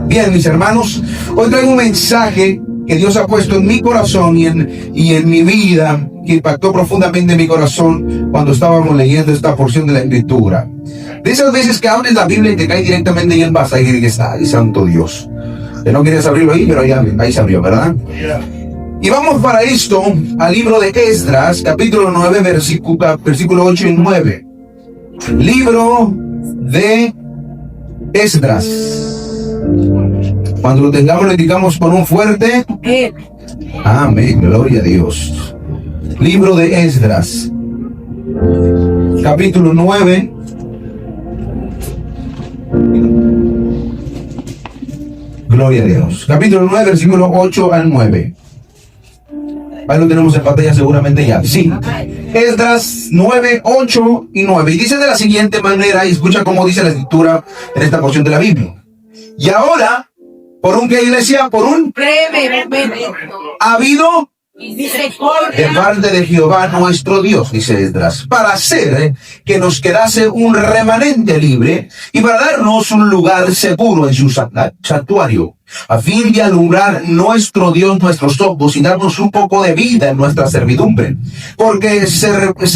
Bien, mis hermanos, hoy traigo un mensaje que Dios ha puesto en mi corazón y en mi vida, que impactó profundamente mi corazón cuando estábamos leyendo esta porción de la Escritura. De esas veces que abres la Biblia y te cae directamente y en base y dices, ¡ay, santo Dios! Que no querías abrirlo ahí, pero ya ahí se abrió, ¿verdad? Y vamos para esto al libro de Esdras, capítulo 9, versículo 8 y 9. Libro de Esdras. Cuando lo tengamos, le digamos con un fuerte amén, gloria a Dios. Libro de Esdras, capítulo 9. Gloria a Dios. Capítulo 9, versículo 8 al 9. Ahí lo tenemos en pantalla seguramente ya. Sí. Esdras 9, 8 y 9. Y dice de la siguiente manera, y escucha cómo dice la escritura en esta porción de la Biblia. Y ahora, ¿por un qué, iglesia? Por un breve momento ha habido misericordia de parte de Jehová nuestro Dios, dice Esdras, para hacer que nos quedase un remanente libre y para darnos un lugar seguro en su santuario, a fin de alumbrar nuestro Dios nuestros ojos y darnos un poco de vida en nuestra servidumbre. Porque siervos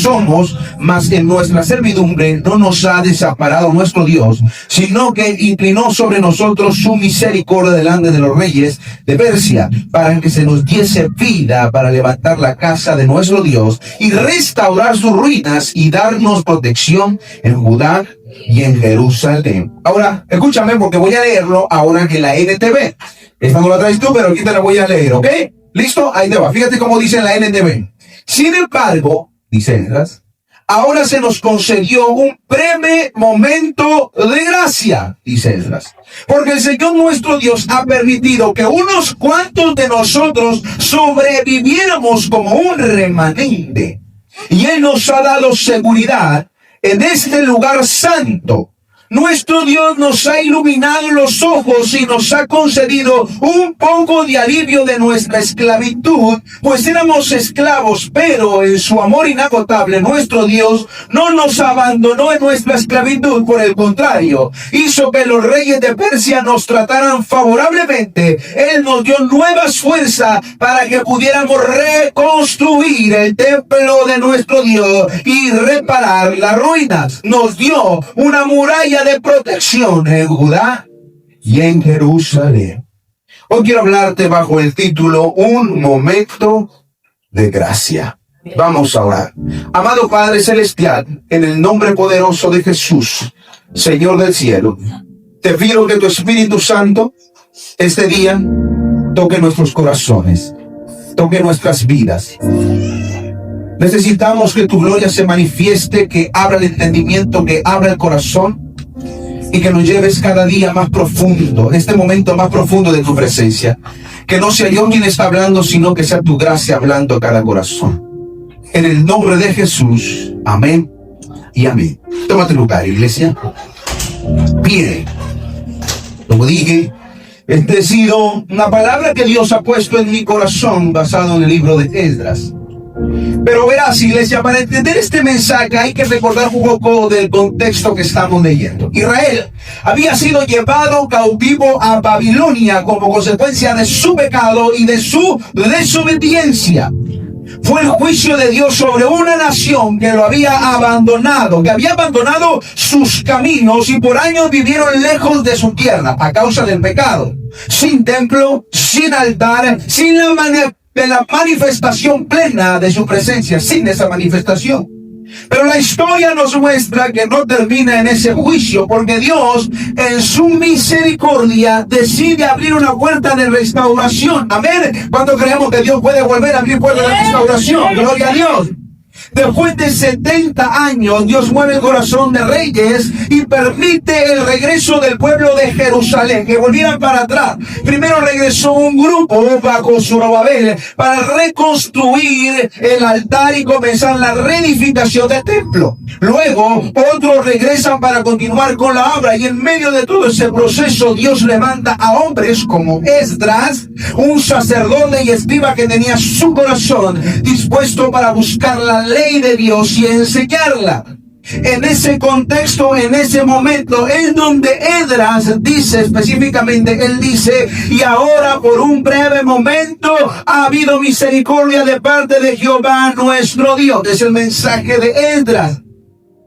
somos, mas en nuestra servidumbre no nos ha desamparado nuestro Dios, sino que inclinó sobre nosotros su misericordia delante de los reyes de Persia, para que se nos diese vida para levantar la casa de nuestro Dios y restaurar sus ruinas y darnos protección en Judá y en Jerusalén. Ahora, escúchame porque voy a leerlo ahora en la NTV. Esta no la traes tú, pero aquí te la voy a leer, ¿ok? ¿Listo? Ahí te va. Fíjate cómo dice en la NTV. Sin embargo, dice Esdras, ahora se nos concedió un breve momento de gracia, dice Esdras, porque el Señor nuestro Dios ha permitido que unos cuantos de nosotros sobreviviéramos como un remanente. Y Él nos ha dado seguridad en este lugar santo. Nuestro Dios nos ha iluminado los ojos y nos ha concedido un poco de alivio de nuestra esclavitud, pues éramos esclavos, pero en su amor inagotable nuestro Dios no nos abandonó en nuestra esclavitud, por el contrario, hizo que los reyes de Persia nos trataran favorablemente. Él nos dio nuevas fuerzas para que pudiéramos reconstruir el templo de nuestro Dios y reparar las ruinas. Nos dio una muralla de protección en Judá y en Jerusalén. Hoy quiero hablarte bajo el título Un momento de gracia. Vamos a orar. Amado Padre Celestial, en el nombre poderoso de Jesús, Señor del cielo, te pido que tu Espíritu Santo este día toque nuestros corazones, toque nuestras vidas. Necesitamos que tu gloria se manifieste, que abra el entendimiento, que abra el corazón y que nos lleves cada día más profundo, este momento más profundo de tu presencia. Que no sea yo quien está hablando, sino que sea tu gracia hablando a cada corazón. En el nombre de Jesús, amén y amén. Tómate lugar, iglesia. Bien, como dije, esta ha sido una palabra que Dios ha puesto en mi corazón basado en el libro de Esdras. Pero verás, iglesia, para entender este mensaje hay que recordar un poco del contexto que estamos leyendo. Israel había sido llevado cautivo a Babilonia como consecuencia de su pecado y de su desobediencia. Fue el juicio de Dios sobre una nación que lo había abandonado, que había abandonado sus caminos y por años vivieron lejos de su tierra a causa del pecado. Sin templo, sin altar, sin la manifestación plena de su presencia, sin esa manifestación. Pero la historia nos muestra que no termina en ese juicio, porque Dios, en su misericordia, decide abrir una puerta de restauración. Amén. Cuando creemos que Dios puede volver a abrir puertas de restauración, gloria a Dios. Después de 70 años, Dios mueve el corazón de reyes y permite el regreso del pueblo de Jerusalén, que volvieran para atrás. Primero regresó un grupo bajo Zorobabel para reconstruir el altar y comenzar la reedificación del templo. Luego, otros regresan para continuar con la obra, y en medio de todo ese proceso, Dios levanta a hombres como Esdras, un sacerdote y escriba que tenía su corazón dispuesto para buscar la ley de Dios y enseñarla. En ese contexto, en ese momento, es donde Esdras dice específicamente, él dice, y ahora por un breve momento ha habido misericordia de parte de Jehová nuestro Dios. Es el mensaje de Esdras.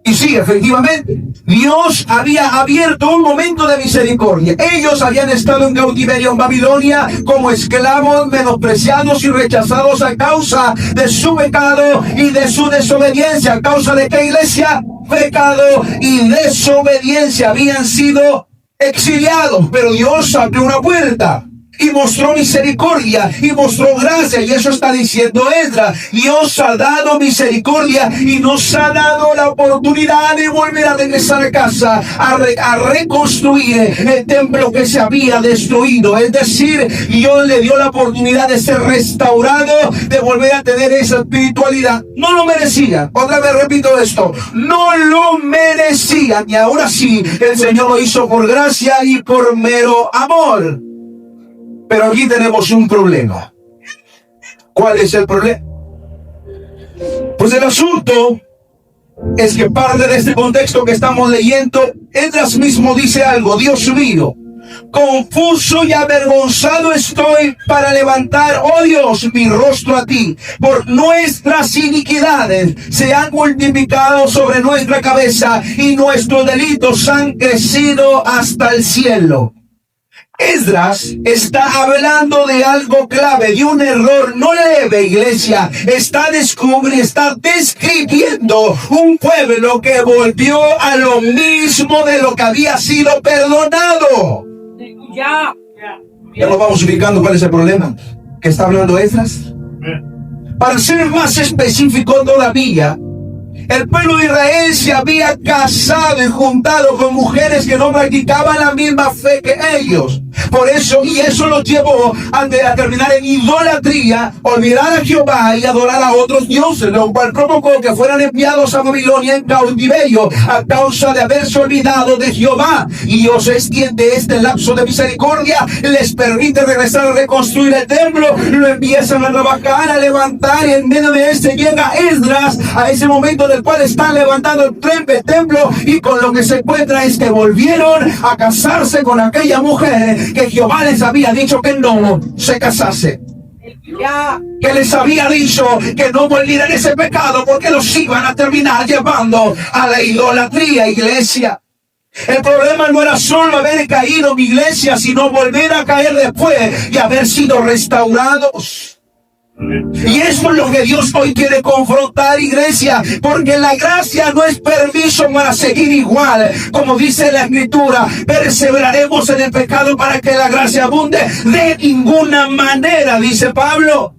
Y sí, efectivamente, Dios había abierto un momento de misericordia. Ellos habían estado en cautiverio en Babilonia como esclavos, menospreciados y rechazados a causa de su pecado y de su desobediencia. ¿A causa de qué, iglesia? Pecado y desobediencia. Habían sido exiliados, pero Dios abrió una puerta y mostró misericordia y mostró gracia, y eso está diciendo Esdras. Dios ha dado misericordia y nos ha dado la oportunidad de volver a regresar a casa, a reconstruir el templo que se había destruido. Es decir, Dios le dio la oportunidad de ser restaurado, de volver a tener esa espiritualidad. No lo merecían. Otra vez repito esto, no lo merecían, y ahora sí, el Señor lo hizo por gracia y por mero amor. Pero aquí tenemos un problema. ¿Cuál es el problema? Pues el asunto es que parte de este contexto que estamos leyendo, Esdras mismo dice algo: Dios mío, confuso y avergonzado estoy para levantar, oh Dios, mi rostro a ti, por nuestras iniquidades se han multiplicado sobre nuestra cabeza y nuestros delitos han crecido hasta el cielo. Esdras está hablando de algo clave, de un error no leve, iglesia. Está describiendo un pueblo que volvió a lo mismo de lo que había sido perdonado. Ya nos vamos ubicando cuál es el problema que está hablando Esdras. Para ser más específico todavía, el pueblo de Israel se había casado y juntado con mujeres que no practicaban la misma fe que ellos. Por eso, y eso los llevó a terminar en idolatría, olvidar a Jehová y adorar a otros dioses, lo cual provocó que fueran enviados a Babilonia en cautiverio a causa de haberse olvidado de Jehová. Y Dios extiende este lapso de misericordia, les permite regresar a reconstruir el templo, lo empiezan a trabajar, a levantar, y en medio de este llega Esdras a ese momento del cual están levantando el templo, y con lo que se encuentra es que volvieron a casarse con aquella mujer que Jehová les había dicho que no se casase, que les había dicho que no volvieran ese pecado porque los iban a terminar llevando a la idolatría, iglesia. El problema no era solo haber caído, mi iglesia, sino volver a caer después y haber sido restaurados. Y eso es lo que Dios hoy quiere confrontar, iglesia, porque la gracia no es permiso para seguir igual. Como dice la Escritura, perseveraremos en el pecado para que la gracia abunde. De ninguna manera, dice Pablo.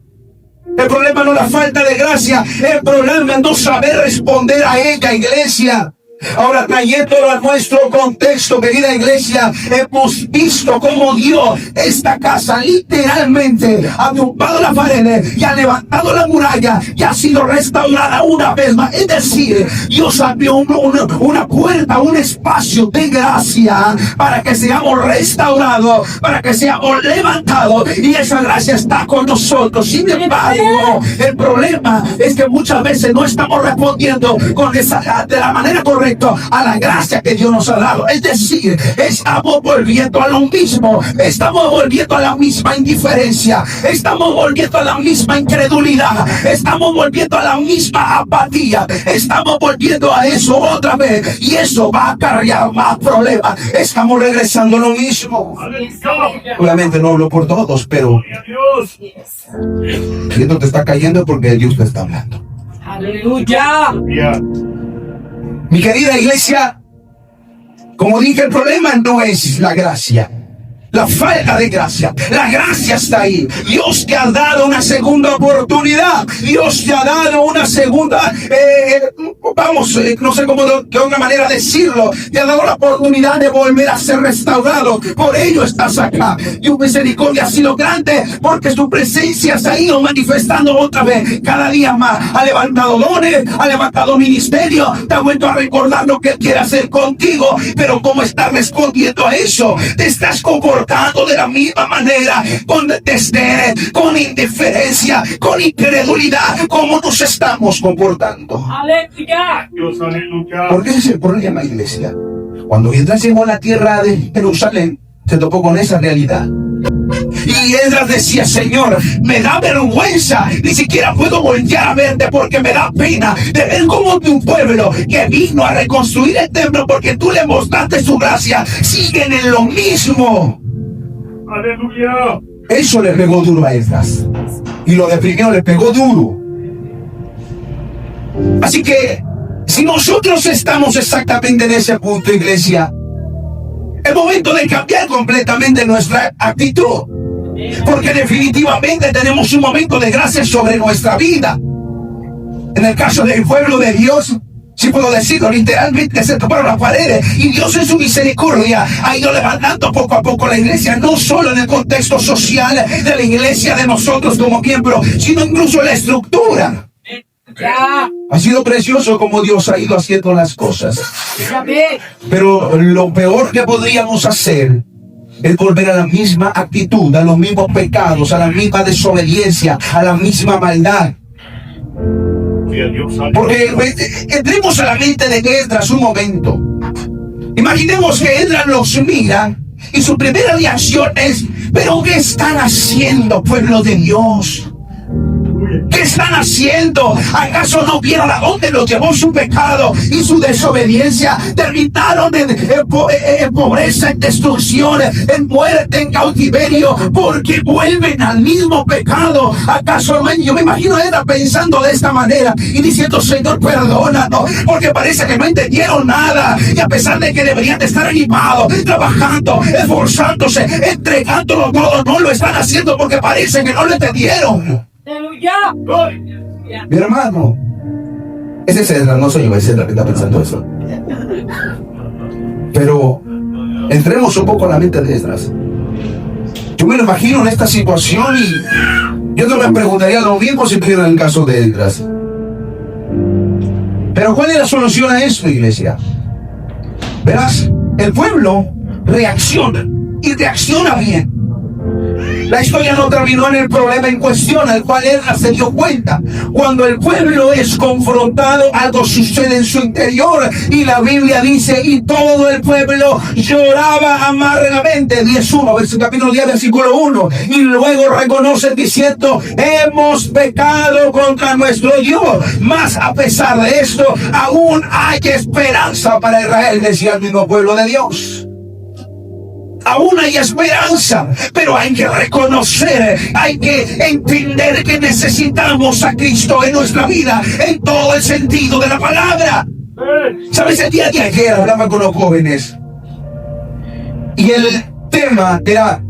El problema no es la falta de gracia, el problema es no saber responder a ella, iglesia. Ahora, trayéndolo a nuestro contexto, querida iglesia, hemos visto cómo Dios, esta casa, literalmente ha tumbado las paredes y ha levantado la muralla y ha sido restaurada una vez más. Es decir, Dios abrió una puerta, un espacio de gracia para que seamos restaurados, para que seamos levantados, y esa gracia está con nosotros. Sin embargo, el problema es que muchas veces no estamos respondiendo de la manera correcta a la gracia que Dios nos ha dado. Es decir, estamos volviendo a lo mismo, estamos volviendo a la misma indiferencia, estamos volviendo a la misma incredulidad, estamos volviendo a la misma apatía, estamos volviendo a eso otra vez, y eso va a acarrear más problemas. Estamos regresando a lo mismo. Obviamente no hablo por todos, pero si esto te está cayendo porque Dios te está hablando. Aleluya. Mi querida iglesia, como dije, el problema no es la gracia, la falta de gracia. La gracia está ahí. Dios te ha dado una segunda oportunidad. Dios te ha dado una segunda, no sé cómo de otra manera decirlo. Te ha dado la oportunidad de volver a ser restaurado. Por ello estás acá. Tu misericordia ha sido grande porque su presencia se ha ido manifestando otra vez, cada día más. Ha levantado dones, ha levantado ministerio, te ha vuelto a recordar lo que Él quiere hacer contigo. Pero ¿cómo estás respondiendo a eso? Te estás comportando comportando de la misma manera, con desdén, con indiferencia, con incredulidad, como nos estamos comportando. Aleluya. Dios, aleluya. Porque ese es el problema, iglesia. Cuando Esdras llegó a la tierra de Jerusalén, se topó con esa realidad. Y Esdras decía: Señor, me da vergüenza, ni siquiera puedo voltear a verte porque me da pena de ver cómo tu pueblo que vino a reconstruir el templo porque tú le mostraste su gracia, siguen en lo mismo. Aleluya. Eso le pegó duro a Esdras. Y lo de primero le pegó duro. Así que, si nosotros estamos exactamente en ese punto, iglesia, es momento de cambiar completamente nuestra actitud. Porque definitivamente tenemos un momento de gracia sobre nuestra vida. En el caso del pueblo de Dios, si puedo decirlo, literalmente se toparon las paredes y Dios en su misericordia ha ido levantando poco a poco la iglesia, no solo en el contexto social de la iglesia de nosotros como miembros, sino incluso en la estructura. Ya. Ha sido precioso como Dios ha ido haciendo las cosas. Amén. Pero lo peor que podríamos hacer es volver a la misma actitud, a los mismos pecados, a la misma desobediencia, a la misma maldad. Gloria a Dios, aleluya. Porque entremos a la mente de Esdras un momento. Imaginemos que Esdras los mira y su primera reacción es: ¿pero qué están haciendo, pueblo de Dios? ¿Qué están haciendo? ¿Acaso no vieron a dónde los llevó su pecado y su desobediencia? Terminaron en pobreza, en destrucción, en muerte, en cautiverio, porque vuelven al mismo pecado. ¿Acaso no? Yo me imagino a él pensando de esta manera y diciendo: Señor, perdónanos, porque parece que no entendieron nada. Y a pesar de que deberían de estar animados, trabajando, esforzándose, entregándolo todo, no lo están haciendo porque parece que no lo entendieron. Aleluya. Mi hermano, ese es Esdras, no soy yo, es Esdras que está pensando eso. Pero entremos un poco a la mente de Esdras. Yo me lo imagino en esta situación y yo no me preguntaría lo mismo si estuviera en el caso de Esdras. Pero ¿cuál es la solución a esto, iglesia? Verás, el pueblo reacciona y reacciona bien. La historia no terminó en el problema en cuestión, al cual Esdras se dio cuenta. Cuando el pueblo es confrontado, algo sucede en su interior. Y la Biblia dice: y todo el pueblo lloraba amargamente. 10:1, capítulo 10, versículo 1. Y luego reconocen diciendo: hemos pecado contra nuestro Dios. Mas a pesar de esto, aún hay esperanza para Israel, decía el mismo pueblo de Dios. Aún hay esperanza, pero hay que reconocer, hay que entender que necesitamos a Cristo en nuestra vida, en todo el sentido de la palabra. ¿Sabes? El día de ayer hablaba con los jóvenes y el tema era,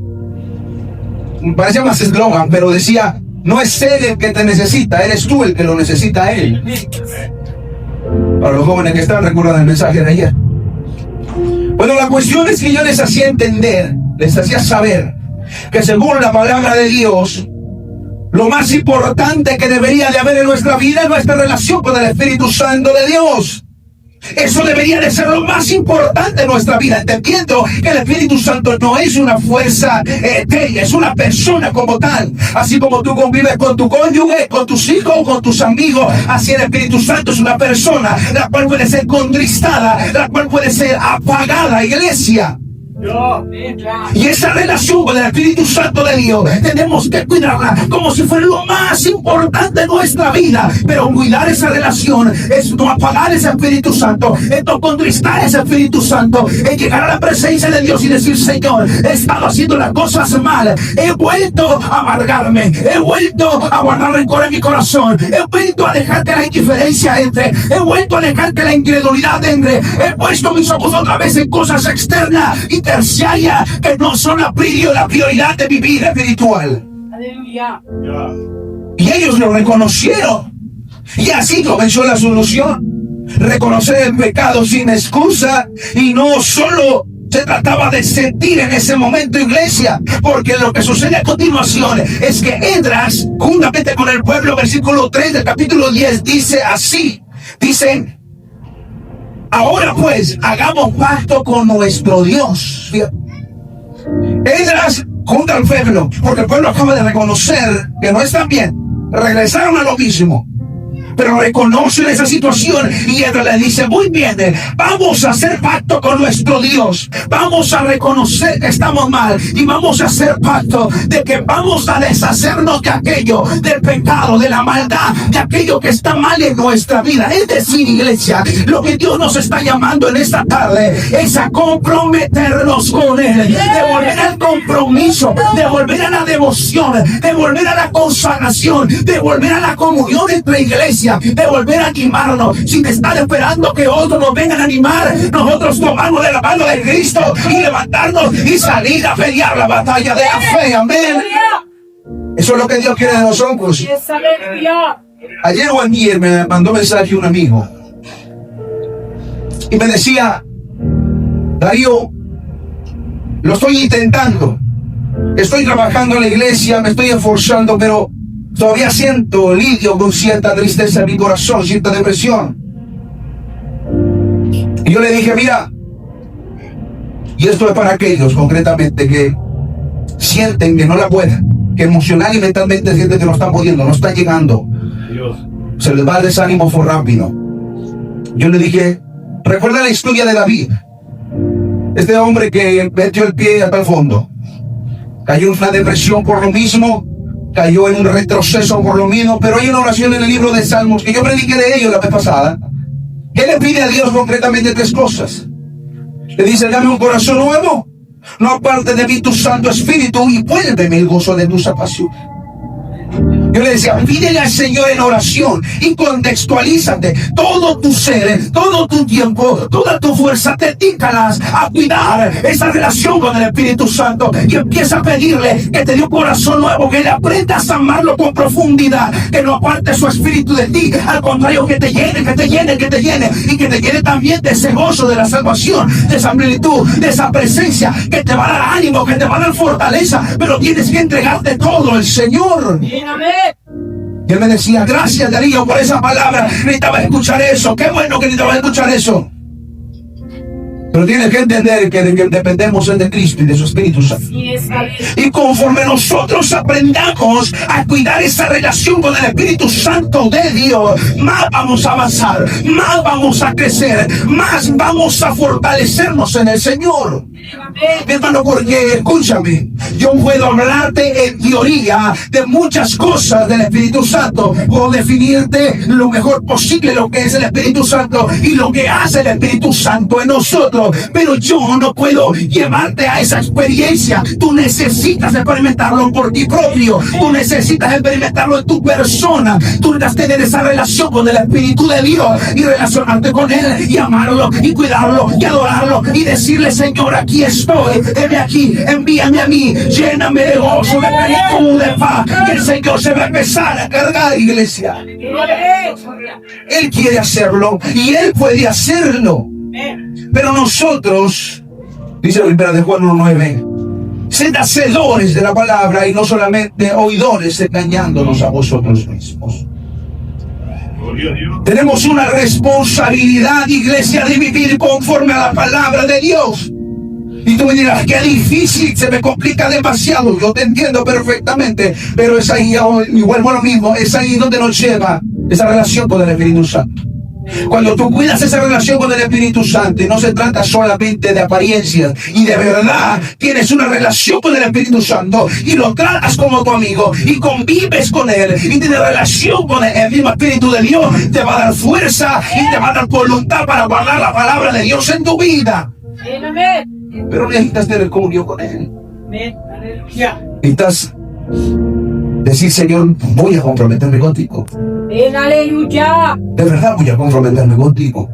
parecía más eslogan, pero decía: no es él el que te necesita, eres tú el que lo necesita a él. Para los jóvenes que están, recuerdan el mensaje de ayer. Bueno, la cuestión es que yo les hacía entender, les hacía saber que según la palabra de Dios, lo más importante que debería de haber en nuestra vida es nuestra relación con el Espíritu Santo de Dios. Eso debería de ser lo más importante en nuestra vida, entendiendo que el Espíritu Santo no es una fuerza etérea, es una persona como tal. Así como tú convives con tu cónyuge, con tus hijos, con tus amigos, así el Espíritu Santo es una persona, la cual puede ser contristada, la cual puede ser apagada, iglesia. Y esa relación con el Espíritu Santo de Dios tenemos que cuidarla como si fuera lo más importante de nuestra vida. Pero cuidar esa relación es no apagar ese Espíritu Santo, es no contristar ese Espíritu Santo, es llegar a la presencia de Dios y decir: Señor, he estado haciendo las cosas mal, he vuelto a amargarme, he vuelto a guardar rencor en mi corazón, he vuelto a dejar que la indiferencia entre, he vuelto a dejar que la incredulidad entre, he puesto mis ojos otra vez en cosas externas y terciarias que no son la prioridad de mi vida espiritual. Aleluya. Y ellos lo reconocieron. Y así comenzó la solución. Reconocer el pecado sin excusa. Y no solo se trataba de sentir en ese momento, iglesia, porque lo que sucede a continuación es que Esdras, juntamente con el pueblo, versículo 3 del capítulo 10, dice así. Dicen: ahora pues, hagamos pacto con nuestro Dios. Ellas junto al pueblo, porque el pueblo acaba de reconocer que no están bien, regresaron a lo mismo, pero reconocen esa situación y ella le dice, muy bien, vamos a hacer pacto con nuestro Dios, vamos a reconocer que estamos mal y vamos a hacer pacto de que vamos a deshacernos de aquello, del pecado, de la maldad, de aquello que está mal en nuestra vida. Es decir, iglesia, lo que Dios nos está llamando en esta tarde es a comprometernos con Él, de volver al compromiso, de volver a la devoción, de volver a la consagración, de volver a la comunión entre iglesias, de volver a animarnos. Sin estar esperando que otros nos vengan a animar, nosotros tomamos de la mano de Cristo y levantarnos y salir a pelear la batalla de la fe. Amén. Eso es lo que Dios quiere de nosotros. Yes, aleluya. Ayer o ayer me mandó mensaje un amigo y me decía, Darío, lo estoy intentando, estoy trabajando en la iglesia, me estoy esforzando, pero todavía lidio con cierta tristeza en mi corazón, cierta depresión. Y yo le dije, mira, y esto es para aquellos concretamente que sienten que no la pueden, que emocional y mentalmente sienten que no están pudiendo, no están llegando, Dios. se les va el desánimo por rápido. Yo le dije, recuerda la historia de David, este hombre que metió el pie hasta el fondo, cayó en una depresión por lo mismo, cayó en un retroceso por lo mismo, pero hay una oración en el libro de Salmos que yo prediqué de ello la vez pasada, que le pide a Dios concretamente 3 cosas. Le dice, dame un corazón nuevo, no aparte de mí tu Santo Espíritu, y vuélveme el gozo de tu salvación. Yo le decía, pídele al Señor en oración y contextualízate todo tu ser, todo tu tiempo, toda tu fuerza, dedícalas a cuidar esa relación con el Espíritu Santo y empieza a pedirle que te dé un corazón nuevo, que le aprendas a amarlo con profundidad, que no aparte su espíritu de ti, al contrario, que te llene, que te llene, que te llene y que te llene también de ese gozo de la salvación, de esa plenitud, de esa presencia que te va a dar ánimo, que te va a dar fortaleza, pero tienes que entregarte todo al Señor. Amén. Y él me decía, gracias Darío por esa palabra, necesitaba escuchar eso, qué bueno que necesitaba escuchar eso. Pero tienes que entender que dependemos de Cristo y de su Espíritu Santo. Yes, aleluya. Y conforme nosotros aprendamos a cuidar esa relación con el Espíritu Santo de Dios, más vamos a avanzar, más vamos a crecer, más vamos a fortalecernos en el Señor. Mi hermano, porque escúchame, yo puedo hablarte en teoría de muchas cosas del Espíritu Santo, puedo definirte lo mejor posible lo que es el Espíritu Santo y lo que hace el Espíritu Santo en nosotros, pero yo no puedo llevarte a esa experiencia. Tú necesitas experimentarlo por ti propio, tú necesitas experimentarlo en tu persona, tú necesitas tener esa relación con el Espíritu de Dios y relacionarte con Él y amarlo y cuidarlo y adorarlo y decirle, Señor, aquí estoy, heme aquí, envíame a mí, lléname de gozo, de plenitud, de paz, que el Señor se va a empezar a cargar, iglesia. Él quiere hacerlo y Él puede hacerlo, pero nosotros, dice la primera de Juan 1:9, sed hacedores de la palabra y no solamente oidores, engañándonos a vosotros mismos. Gloria a Dios. Tenemos una responsabilidad, iglesia, de vivir conforme a la palabra de Dios. Y tú me dirás, qué difícil, se me complica demasiado. Yo te entiendo perfectamente, pero es ahí, y vuelvo a lo mismo, es ahí donde nos lleva esa relación con el Espíritu Santo. Cuando tú cuidas esa relación con el Espíritu Santo, y no se trata solamente de apariencias, y de verdad tienes una relación con el Espíritu Santo y lo tratas como tu amigo y convives con él y tienes relación con el mismo Espíritu de Dios, te va a dar fuerza y te va a dar voluntad para guardar la palabra de Dios en tu vida. Amén. Pero necesitas tener comunión con él. Amén. Aleluya. Necesitas decir, Señor, voy a comprometerme contigo. Amén. Aleluya. De verdad voy a comprometerme contigo.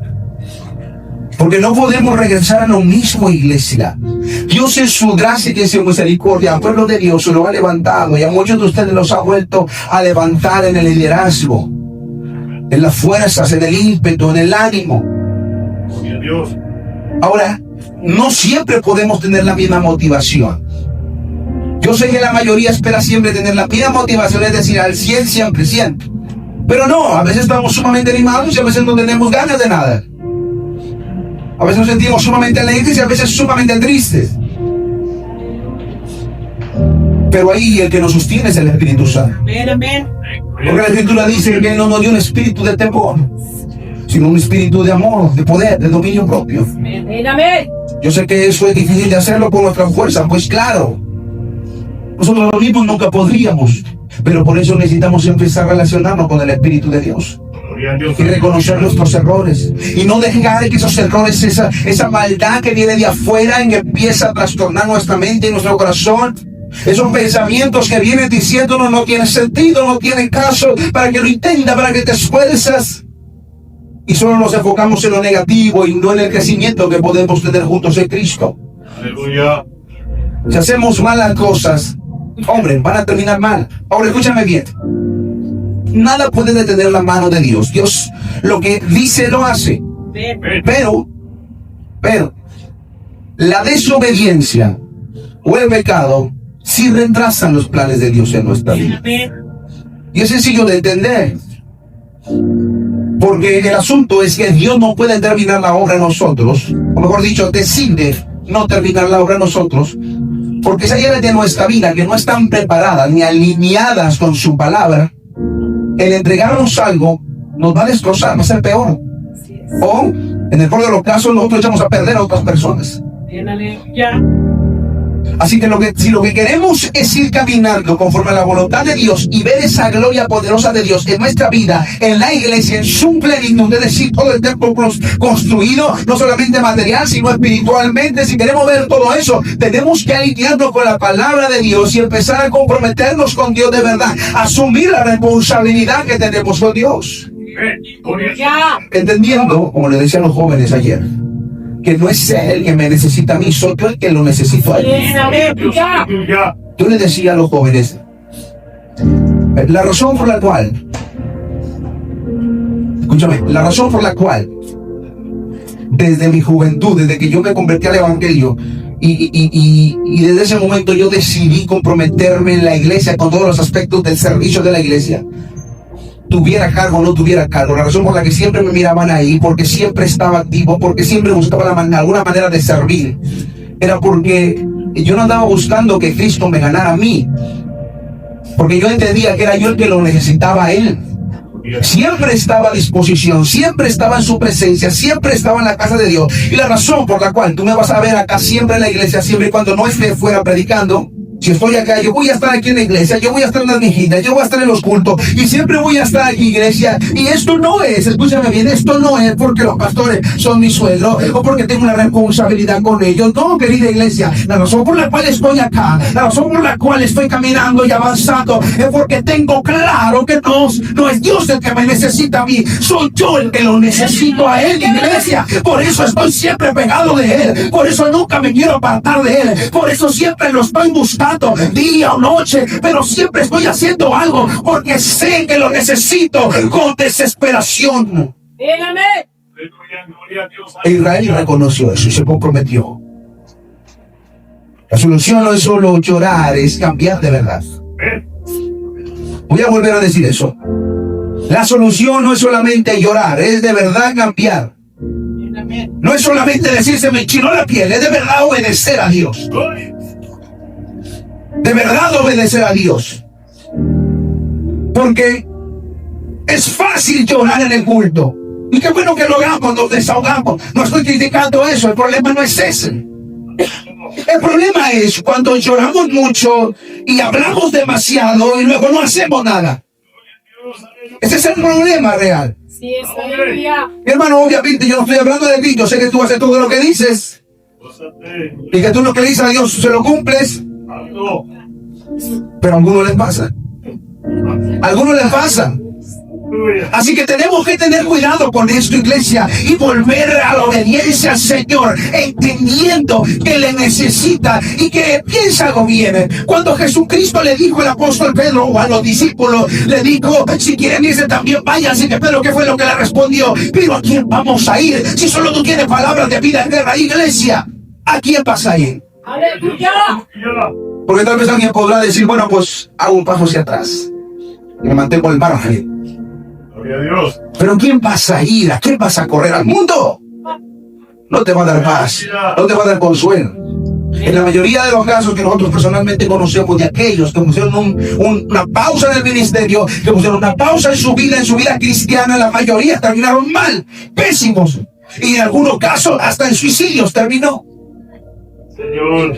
Porque no podemos regresar a lo mismo, iglesia. Dios en su gracia y en su misericordia, al pueblo de Dios se lo ha levantado y a muchos de ustedes los ha vuelto a levantar en el liderazgo, en las fuerzas, en el ímpetu, en el ánimo. Gloria a Dios. Ahora, no siempre podemos tener la misma motivación. Yo sé que la mayoría espera siempre tener la misma motivación, es decir, al 100, siempre, siempre. Pero no, a veces estamos sumamente animados y a veces no tenemos ganas de nada. A veces nos sentimos sumamente alegres y a veces sumamente tristes. Pero ahí el que nos sostiene es el Espíritu Santo. Amén, amén. Porque la Escritura dice que Él no nos dio un espíritu de temor, sino un espíritu de amor, de poder, de dominio propio. Amén, amén. Yo sé que eso es difícil de hacerlo por nuestra fuerza, pues claro, nosotros los mismos nunca podríamos, pero por eso necesitamos empezar a relacionarnos con el Espíritu de Dios Gloria a Dios. y reconocer nuestros errores y no dejar que esos errores, esa maldad que viene de afuera y que empieza a trastornar nuestra mente y nuestro corazón, esos pensamientos que vienen diciéndonos no tiene sentido, no tiene caso, para que lo intenta, para que te esfuerzas. Y solo nos enfocamos en lo negativo y no en el crecimiento que podemos tener juntos en Cristo. Aleluya. Si hacemos malas cosas, hombre, van a terminar mal. Ahora escúchame bien. Nada puede detener la mano de Dios. Dios lo que dice lo hace. Amén. Pero, la desobediencia o el pecado sí retrasan los planes de Dios en nuestra vida. Amén. Y es sencillo de entender. Porque el asunto es que Dios no puede terminar la obra en nosotros, o mejor dicho, decide no terminar la obra en nosotros, porque si hay áreas de nuestra vida que no están preparadas ni alineadas con su palabra, el entregarnos algo nos va a destrozar, va a ser peor. O, en el peor de los casos, nosotros echamos a perder a otras personas. Amén, aleluya. Así que si lo que queremos es ir caminando conforme a la voluntad de Dios y ver esa gloria poderosa de Dios en nuestra vida, en la iglesia, en su plenitud, es decir, todo el templo construido, no solamente material, sino espiritualmente, si queremos ver todo eso, tenemos que alinearnos con la palabra de Dios y empezar a comprometernos con Dios de verdad, asumir la responsabilidad que tenemos con Dios. Gloria a Dios. Ya. Entendiendo, como le decían los jóvenes ayer, que no es Él el que me necesita a mí, soy yo el que lo necesito a Él. Amén, aleluya. Aleluya. Yo le decía a los jóvenes, la razón por la cual, escúchame, la razón por la cual, desde mi juventud, desde que yo me convertí al Evangelio, y desde ese momento yo decidí comprometerme en la iglesia con todos los aspectos del servicio de la iglesia, tuviera cargo o no tuviera cargo, la razón por la que siempre me miraban ahí, porque siempre estaba activo, porque siempre buscaba alguna manera de servir, era porque yo no andaba buscando que Cristo me ganara a mí, porque yo entendía que era yo el que lo necesitaba a Él. Siempre estaba a disposición, siempre estaba en su presencia, siempre estaba en la casa de Dios. Y la razón por la cual tú me vas a ver acá siempre en la iglesia, siempre y cuando no esté fuera predicando, si estoy acá, yo voy a estar aquí en la iglesia, yo voy a estar en las vigilas, yo voy a estar en los cultos y siempre voy a estar aquí, iglesia. Y esto no es, escúchame bien, esto no es porque los pastores son mi suegro o porque tengo una responsabilidad con ellos. No, querida iglesia, la razón por la cual estoy acá, la razón por la cual estoy caminando y avanzando es porque tengo claro que no es Dios el que me necesita a mí, soy yo el que lo necesito a Él, iglesia. Por eso estoy siempre pegado de Él, por eso nunca me quiero apartar de Él, por eso siempre lo estoy buscando día o noche, pero siempre estoy haciendo algo porque sé que lo necesito con desesperación. Amén, amén. Aleluya. Gloria a Dios. Israel reconoció eso y se comprometió. La solución no es solo llorar, es cambiar de verdad. Amén. Voy a volver a decir eso. La solución no es solamente llorar, es de verdad cambiar. Amén, amén. No es solamente decir se me enchinó la piel, es de verdad obedecer a Dios. Gloria. De verdad obedecer a Dios. Porque es fácil llorar en el culto. Y qué bueno que lo hagamos, nos desahogamos. No estoy criticando eso, el problema no es ese. El problema es cuando lloramos mucho y hablamos demasiado y luego no hacemos nada. Ese es el problema real. Sí, es aleluya. Mi hermano, obviamente yo no estoy hablando de ti, yo sé que tú haces todo lo que dices Gózate. y que tú lo que dices a Dios se lo cumples, Algo. pero a algunos les pasa. A algunos les pasa. Aleluya. Así que tenemos que tener cuidado con esto, iglesia, y volver a la obediencia al Señor, entendiendo que le necesita y que piensa algo bien. Cuando Jesucristo le dijo al apóstol Pedro o a los discípulos, le dijo, si quieren irse también vayan. Así que Pedro, ¿qué fue lo que le respondió? Pero ¿a quién vamos a ir? Si solo tú tienes palabras de vida eterna, iglesia, ¿a quién vas a ir? Aleluya. Aleluya. Porque tal vez alguien podrá decir, bueno, pues hago un paso hacia atrás y me mantengo al margen. Gloria a Dios. Pero ¿quién vas a ir? ¿A quién vas a correr? ¿Al mundo? No te va a dar paz, no te va a dar consuelo. En la mayoría de los casos que nosotros personalmente conocemos de aquellos que pusieron una pausa en el ministerio, que pusieron una pausa en su vida cristiana, la mayoría terminaron mal, pésimos. Y en algunos casos hasta en suicidios terminó. Señor.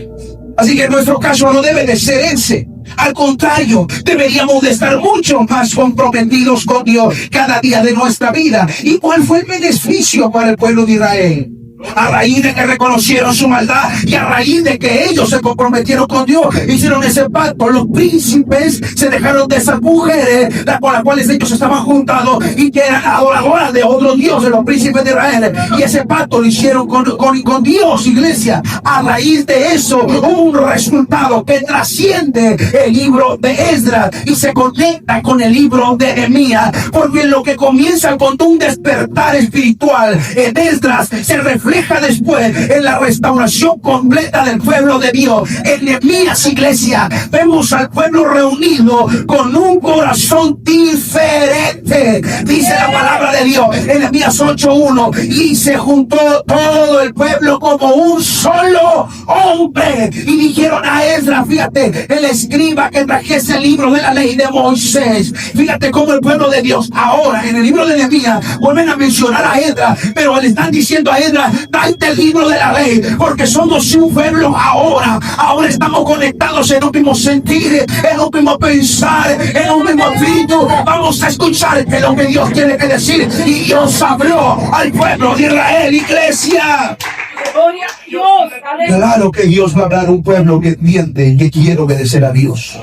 Así que nuestro caso no debe de ser ese. Al contrario, deberíamos de estar mucho más comprometidos con Dios cada día de nuestra vida. ¿Y cuál fue el beneficio para el pueblo de Israel? A raíz de que reconocieron su maldad y a raíz de que ellos se comprometieron con Dios, hicieron ese pacto. Los príncipes se dejaron de esas mujeres con las cuales ellos estaban juntados y que eran adoradoras de otros dioses, los príncipes de Israel. Y ese pacto lo hicieron con Dios, iglesia. A raíz de eso hubo un resultado que trasciende el libro de Esdras y se conecta con el libro de Nehemías, porque lo que comienza con un despertar espiritual en Esdras se refleja después en la restauración completa del pueblo de Dios. En Nehemías, iglesia, vemos al pueblo reunido con un corazón diferente. Dice la palabra de Dios en Nehemías 8:1, y se juntó todo el pueblo como un solo hombre y dijeron a Esdras, fíjate, el escriba, que trajese el libro de la ley de Moisés. Fíjate cómo el pueblo de Dios ahora en el libro de Nehemías vuelven a mencionar a Esdras, pero le están diciendo a Esdras, date el libro de la ley, porque somos un pueblo ahora estamos conectados en un mismo sentir, en un mismo pensar, en un mismo espíritu. Vamos a escuchar que lo que Dios tiene que decir, y Dios habló al pueblo de Israel, iglesia. Gloria a Dios. Aleluya. Claro que Dios va a hablar a un pueblo que entiende y que quiere obedecer a Dios.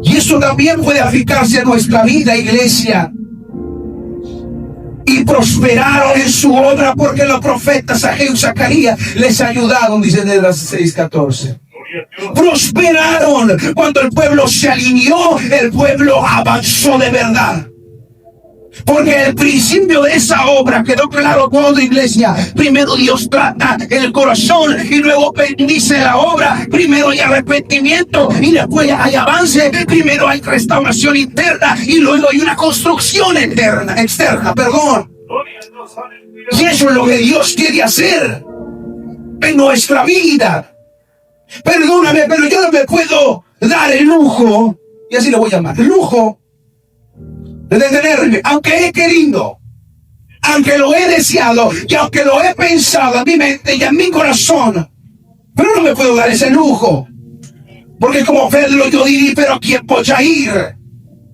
Y eso también puede aplicarse a nuestra vida, iglesia. Y prosperaron en su obra porque los profetas Ageo y Zacarías les ayudaron, dice en Esdras 6:14. Prosperaron cuando el pueblo se alineó, el pueblo avanzó de verdad. Porque el principio de esa obra quedó claro todo, iglesia. Primero Dios trata en el corazón y luego bendice la obra. Primero hay arrepentimiento y después hay avance. Primero hay restauración interna y luego hay una construcción externa, perdón. Y eso es lo que Dios quiere hacer en nuestra vida. Perdóname, pero yo no me puedo dar el lujo, y así lo voy a llamar, el lujo de detenerme, aunque he querido, aunque lo he deseado y aunque lo he pensado en mi mente y en mi corazón, pero no me puedo dar ese lujo, porque como Pedro yo diré, pero ¿a quién voy a ir?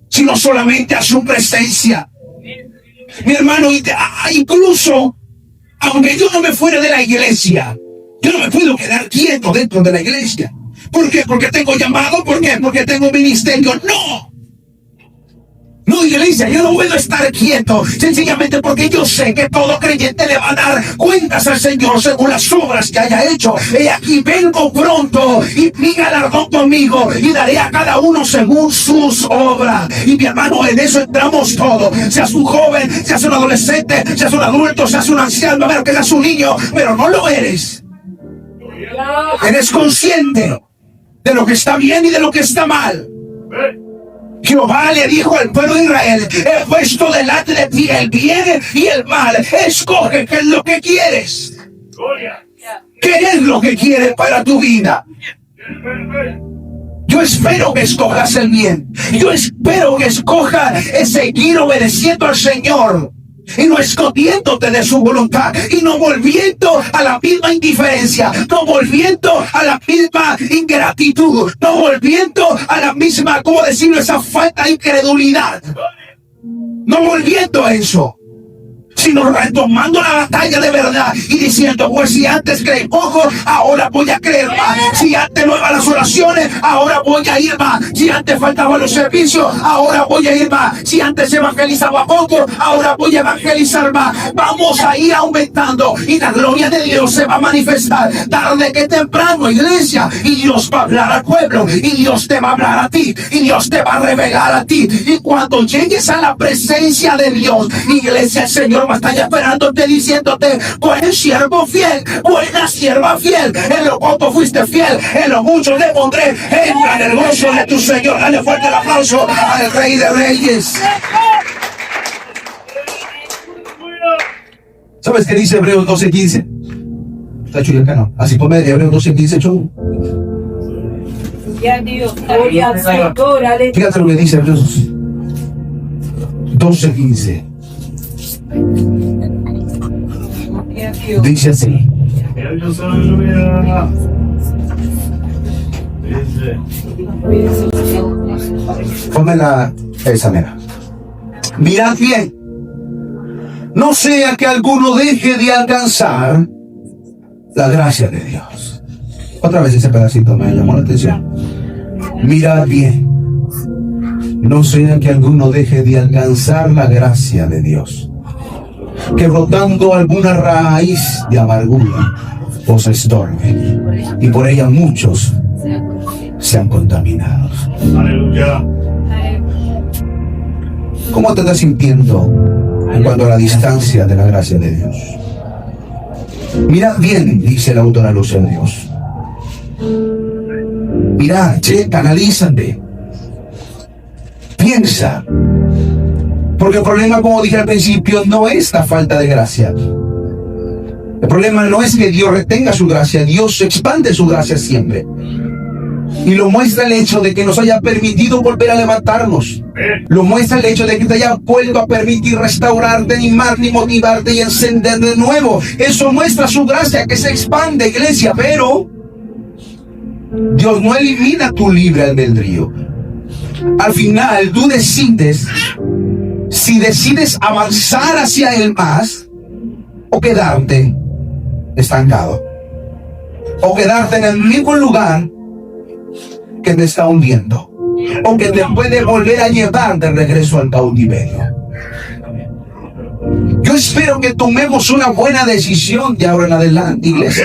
Sino solamente a su presencia. Mi hermano, incluso aunque yo no me fuera de la iglesia, yo no me puedo quedar quieto dentro de la iglesia. ¿Por qué? Porque tengo llamado. ¿Por qué? Porque tengo ministerio. No. No, iglesia, yo no puedo estar quieto, sencillamente porque yo sé que todo creyente le va a dar cuentas al Señor según las obras que haya hecho. He aquí vengo pronto y mi galardón conmigo y daré a cada uno según sus obras. Y mi hermano, en eso entramos todos. Seas un joven, seas un adolescente, seas un adulto, seas un anciano, a ver que seas un niño, pero no lo eres. Eres consciente de lo que está bien y de lo que está mal. Jehová le dijo al pueblo de Israel, he puesto delante de ti el bien y el mal, escoge qué es lo que quieres. ¿Qué es lo que quieres para tu vida? Yo espero que escojas el bien. Yo espero que escojas seguir obedeciendo al Señor y no escondiéndote de su voluntad y no volviendo a la misma indiferencia, no volviendo a la misma ingratitud, no volviendo a la misma, ¿cómo decirlo?, esa falta de incredulidad, no volviendo a eso, sino retomando la batalla de verdad y diciendo, pues si antes creí poco, ahora voy a creer más. Si antes no iban las oraciones, ahora voy a ir más. Si antes faltaban los servicios, ahora voy a ir más. Si antes evangelizaba poco, ahora voy a evangelizar más. Vamos a ir aumentando y la gloria de Dios se va a manifestar tarde que temprano, iglesia. Y Dios va a hablar al pueblo, y Dios te va a hablar a ti, y Dios te va a revelar a ti. Y cuando llegues a la presencia de Dios, iglesia, el Señor va a estar esperándote, diciéndote, buen siervo fiel, buena sierva fiel, en lo poco fuiste fiel, en lo mucho te pondré, entra en el gozo de tu Señor. Dale fuerte el aplauso al Rey de Reyes. ¿Sabes qué dice Hebreos 12:15? Está chulo acá, ¿no? Así ponme Hebreos 12:15, chulo. Gloria a Dios. Gloria al Señor. Aleluya. Fíjate lo que dice Hebreos 12:15. Gloria a Dios. Dice así. Dios, aleluya. Dice. Ponme esa mera. Mirad bien. No sea que alguno deje de alcanzar la gracia de Dios. Otra vez ese pedacito me llamó la atención. Mirad bien. No sea que alguno deje de alcanzar la gracia de Dios, que brotando alguna raíz de amargura os estorbe, y por ella muchos sean contaminados. Aleluya. ¿Cómo te estás sintiendo en cuanto a la distancia de la gracia de Dios? Mirad bien, dice el autor a los Hebreos. Mirad, checa, analízate. Piensa. Porque el problema, como dije al principio, no es la falta de gracia. El problema no es que Dios retenga su gracia. Dios expande su gracia siempre. Y lo muestra el hecho de que nos haya permitido volver a levantarnos. Lo muestra el hecho de que te haya vuelto a permitir restaurarte, animarte y motivarte y encender de nuevo. Eso muestra su gracia que se expande, iglesia. Pero Dios no elimina tu libre albedrío. Al final tú decides si decides avanzar hacia Él más o quedarte estancado. O quedarte en el mismo lugar que te está hundiendo, o que te puede volver a llevar de regreso al cautiverio. Yo espero que tomemos una buena decisión de ahora en adelante, iglesia,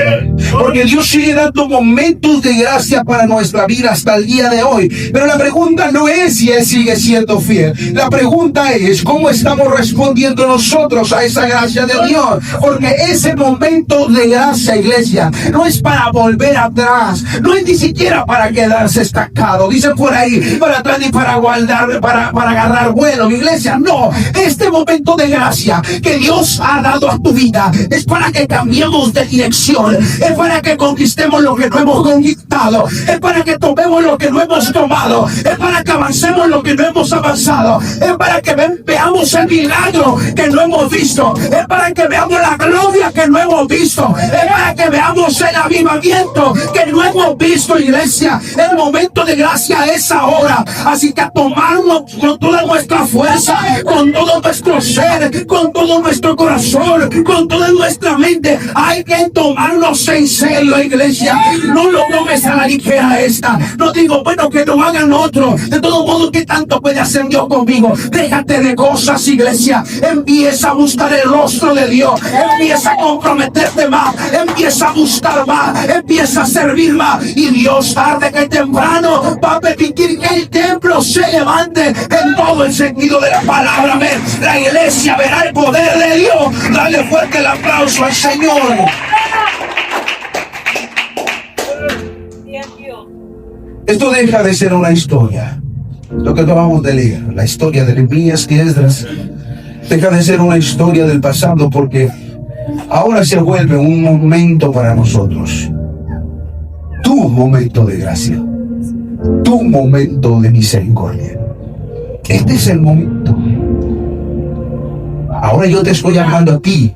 porque Dios sigue dando momentos de gracia para nuestra vida hasta el día de hoy. Pero la pregunta no es si Él sigue siendo fiel. La pregunta es cómo estamos respondiendo nosotros a esa gracia de Dios. Porque ese momento de gracia, iglesia, no es para volver atrás, no es ni siquiera para quedarse estancado. Dicen por ahí, para atrás ni para guardar, para agarrar vuelo, iglesia. No, este momento de gracia que Dios ha dado a tu vida es para que cambiemos de dirección, es para que conquistemos lo que no hemos conquistado, es para que tomemos lo que no hemos tomado, es para que avancemos lo que no hemos avanzado, es para que veamos el milagro que no hemos visto, es para que veamos la gloria que no hemos visto, es para que veamos el avivamiento que no hemos visto, iglesia. El momento de gracia es ahora, así que a tomarlo con toda nuestra fuerza, con todo nuestro ser, con todo nuestro corazón, con toda nuestra mente. Hay que tomarnos en serio, iglesia. No lo tomes a la ligera esta. No digo, bueno, que lo hagan otros. De todo modo, ¿qué tanto puede hacer Dios conmigo? Déjate de cosas, iglesia. Empieza a buscar el rostro de Dios. Empieza a comprometerte más. Empieza a buscar más. Empieza a servir más. Y Dios, tarde que temprano, va a permitir que el templo se levante en todo el sentido de la palabra. Amén. La iglesia verá el poder de Dios. Dale fuerte el aplauso al Señor. Esto deja de ser una historia. Lo que acabamos de leer, la historia de Nehemías y Esdras, deja de ser una historia del pasado, porque ahora se vuelve un momento para nosotros. Tu momento de gracia, tu momento de misericordia. Este es el momento. Ahora yo te estoy llamando a ti.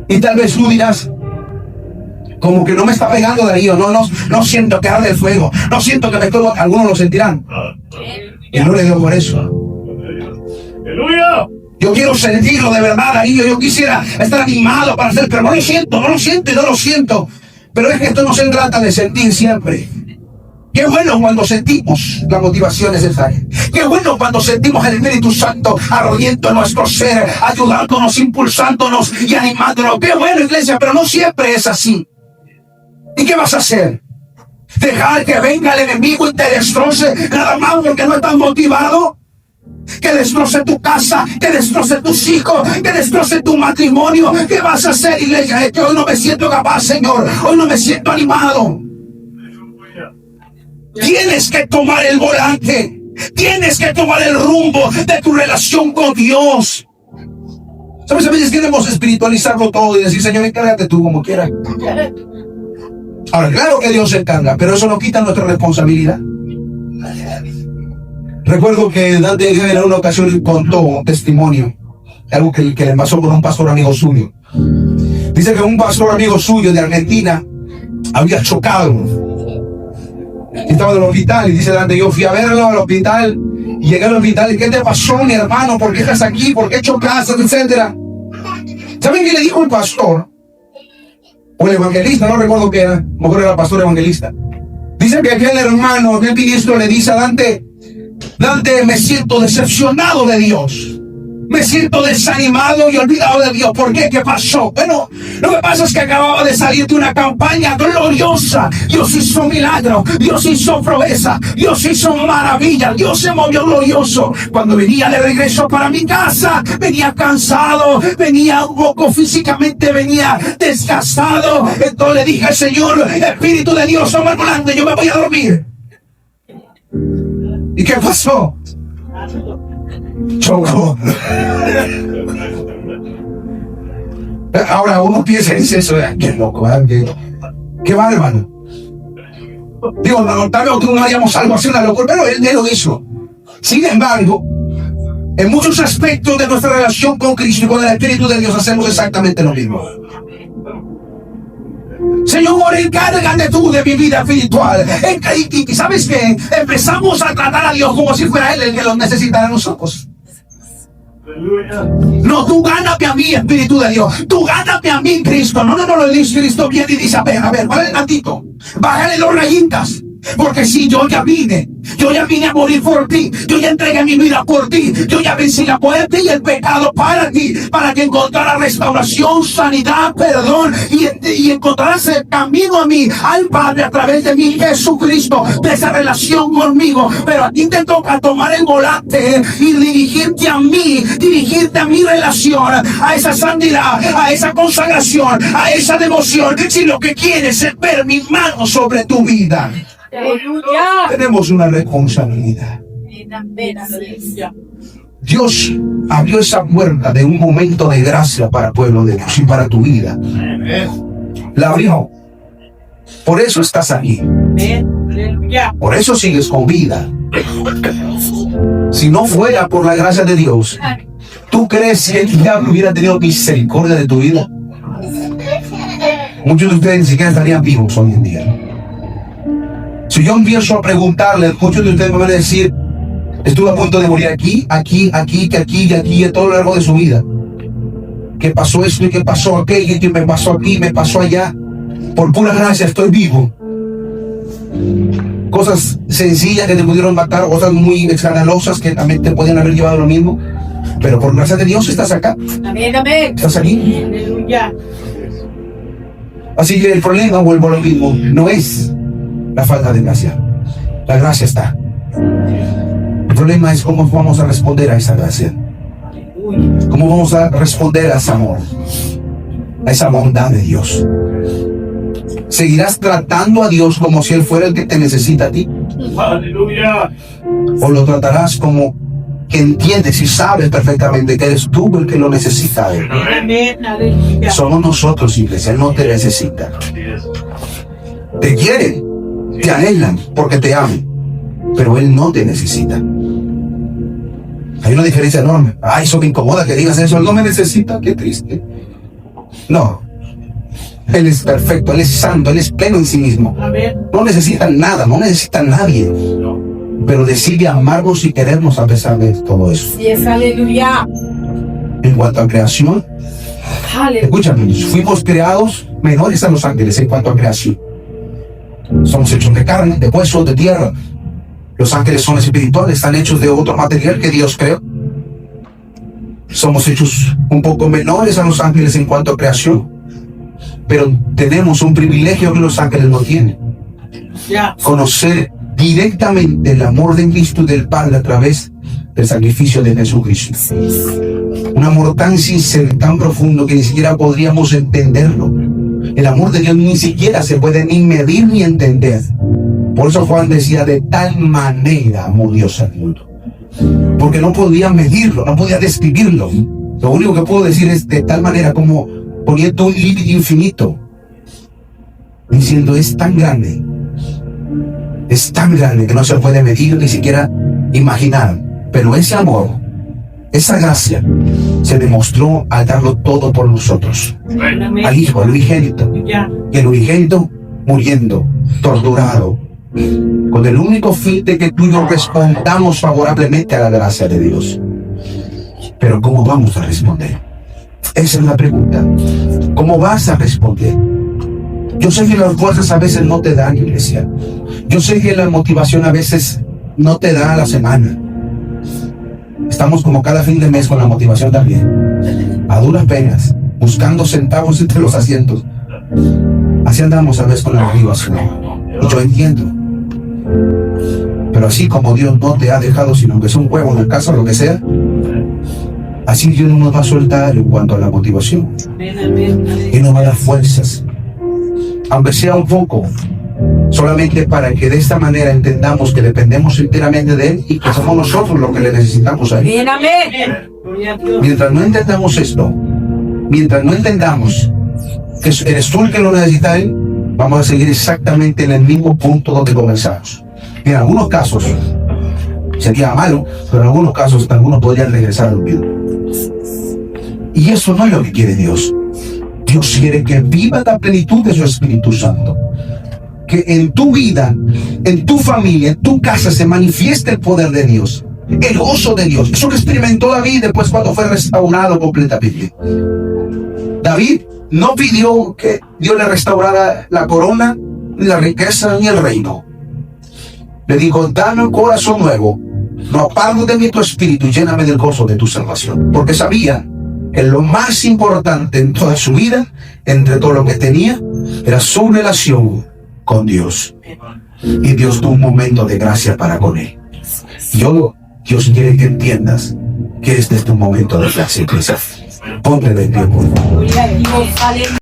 Y tal vez tú dirás, como que no me está pegando, Darío. No siento que arde el fuego. No siento que me estoy... Algunos lo sentirán. Y no le digo por eso. Aleluya. Yo quiero sentirlo de verdad, Darío. Yo quisiera estar animado para hacer, pero no lo siento. Pero es que esto no se trata de sentir siempre. Qué bueno cuando sentimos la motivación necesaria. Qué bueno cuando sentimos el Espíritu Santo ardiendo en nuestro ser, ayudándonos, impulsándonos y animándonos. Qué bueno, iglesia, pero no siempre es así. ¿Y qué vas a hacer? ¿Dejar que venga el enemigo y te destroce nada más porque no estás motivado? Que destroce tu casa, que destroce tus hijos, que destroce tu matrimonio. ¿Qué vas a hacer, iglesia? Es que hoy no me siento capaz, Señor. Hoy no me siento animado. Tienes que tomar el volante. Tienes que tomar el rumbo de tu relación con Dios. ¿Sabes? A veces queremos espiritualizarlo todo y decir, Señor, encárgate tú como quieras. Ahora, claro que Dios se encarga, pero eso no quita nuestra responsabilidad. Recuerdo que Dante en una ocasión contó un testimonio, algo que le pasó con un pastor amigo suyo. Dice que un pastor amigo suyo de Argentina había chocado. Estaba en el hospital y dice Dante, yo fui a verlo al hospital y llegué al hospital y ¿qué te pasó, mi hermano? ¿Por qué estás aquí? ¿Por qué chocaste? Etcétera. ¿Saben qué le dijo el pastor? O el evangelista, no recuerdo qué era, mejor era el pastor evangelista. Dice que aquel hermano, aquel ministro le dice a Dante, Dante, me siento decepcionado de Dios. Me siento desanimado y olvidado de Dios. ¿Por qué? ¿Qué pasó? Bueno, lo que pasa es que acababa de salir de una campaña gloriosa. Dios hizo milagro, Dios hizo proeza, Dios hizo maravilla, Dios se movió glorioso. Cuando venía de regreso para mi casa, venía cansado, venía un poco físicamente, venía desgastado. Entonces le dije al Señor, Espíritu de Dios, toma el volante, yo me voy a dormir. ¿Y qué pasó? Chocó. Ahora uno piensa en eso, qué loco, qué bárbaro. Digo, no, tal vez no haríamos algo así, una locura, pero él lo hizo. Sin embargo, en muchos aspectos de nuestra relación con Cristo y con el Espíritu de Dios hacemos exactamente lo mismo. Señor, encárgate tú de mi vida espiritual. Y ¿sabes qué? Empezamos a tratar a Dios como si fuera Él el que lo necesitara a nosotros. No, tú gáname a mí, Espíritu de Dios. Tú gáname a mí, Cristo. No, lo dice Cristo viene y dice, a ver, ¿cuál es el tantito? Bájale los rayitas. Porque si yo ya vine a morir por ti, yo ya entregué mi vida por ti, yo ya vencí la muerte y el pecado para ti, para que encontrara restauración, sanidad, perdón y encontraras el camino a mí, al Padre a través de mi Jesucristo, de esa relación conmigo. Pero a ti te toca tomar el volante y dirigirte a mi relación, a esa santidad, a esa consagración, a esa devoción, si lo que quieres es ver mi mano sobre tu vida. Aleluya. Tenemos una responsabilidad. Dios abrió esa puerta de un momento de gracia para el pueblo de Dios y para tu vida. La abrió. Por eso estás aquí. Por eso sigues con vida. Si no fuera por la gracia de Dios, ¿tú crees que el diablo hubiera tenido misericordia de tu vida? Muchos de ustedes ni siquiera estarían vivos hoy en día. Si yo empiezo a preguntarle, muchos de ustedes me van a decir, estuve a punto de morir aquí, y todo lo largo de su vida. ¿Qué pasó esto y qué pasó aquello? ¿Qué me pasó aquí, me pasó allá? Por pura gracia estoy vivo. Cosas sencillas que te pudieron matar, cosas muy escandalosas que también te podían haber llevado lo mismo. Pero por gracia de Dios estás acá. Amén, amén. Estás aquí. Aleluya. Así que el problema, vuelvo a lo mismo, no es la falta de gracia. La gracia está. El problema es cómo vamos a responder a esa gracia. Cómo vamos a responder a ese amor, a esa bondad de Dios. ¿Seguirás tratando a Dios como si Él fuera el que te necesita a ti? Aleluya. ¿O lo tratarás como que entiendes y sabes perfectamente que eres tú el que lo necesita a Él? Amén, aleluya. Somos nosotros, iglesia. Él no te necesita. Te quiere, te anhelan porque te aman, pero Él no te necesita. Hay una diferencia enorme. Ay, eso me incomoda que digas eso. Él no me necesita, qué triste. No, Él es perfecto, Él es santo, Él es pleno en sí mismo. Amén. No necesita nada, no necesita a nadie, pero decide amarnos y querernos a pesar de todo eso. Sí, es aleluya. En cuanto a creación, Aleluya. escúchame, fuimos creados menores a los ángeles en cuanto a creación. Somos hechos de carne, de hueso, de tierra. Los ángeles son espirituales, están hechos de otro material que Dios creó. Somos hechos un poco menores a los ángeles en cuanto a creación, pero tenemos un privilegio que los ángeles no tienen. Ya. Conocer directamente el amor de Cristo y del Padre a través del sacrificio de Jesucristo. Un amor tan sincero y tan profundo que ni siquiera podríamos entenderlo. El amor de Dios ni siquiera se puede ni medir ni entender. Por eso Juan decía, de tal manera amó Dios al mundo. Porque no podía medirlo, no podía describirlo. Lo único que puedo decir es de tal manera como poniendo un límite infinito. diciendo, es tan grande que no se puede medir ni siquiera imaginar. Pero ese amor, esa gracia, se demostró al darlo todo por nosotros. Al Hijo, al unigénito. Y el unigénito muriendo, torturado, con el único fin de que tú y yo respondamos favorablemente a la gracia de Dios. Pero ¿cómo vamos a responder? Esa es la pregunta. ¿Cómo vas a responder? Yo sé que las fuerzas a veces no te dan, iglesia. Yo sé que la motivación a veces no te da a la semana. Estamos como cada fin de mes con la motivación también. A duras penas, buscando centavos entre los asientos. Así andamos a veces con la motivación. Y yo entiendo. Pero así como Dios no te ha dejado, sino que es un huevo en casa o lo que sea, así Dios no nos va a soltar en cuanto a la motivación. Y nos va a dar fuerzas, aunque sea un poco, solamente para que de esta manera entendamos que dependemos enteramente de Él y que somos nosotros los que le necesitamos a Él. Bien, amén. Mientras no entendamos esto, mientras no entendamos que eres tú el que lo necesita a Él, vamos a seguir exactamente en el mismo punto donde comenzamos. En algunos casos sería malo, pero en algunos casos algunos podrían regresar al olvido. Y eso no es lo que quiere Dios. Dios quiere que viva la plenitud de su Espíritu Santo. Que en tu vida, en tu familia, en tu casa se manifieste el poder de Dios, el gozo de Dios. Eso lo experimentó David después cuando fue restaurado completamente. David no pidió que Dios le restaurara la corona, ni la riqueza, ni el reino. Le dijo, dame un corazón nuevo, no apartes de mí tu espíritu y lléname del gozo de tu salvación. Porque sabía que lo más importante en toda su vida, entre todo lo que tenía, era su relación con Dios. Y Dios tuvo un momento de gracia para con él. Dios quiere que entiendas que este es tu momento de gracia. Ponte de pie, por favor. Gloria a Dios, aleluya.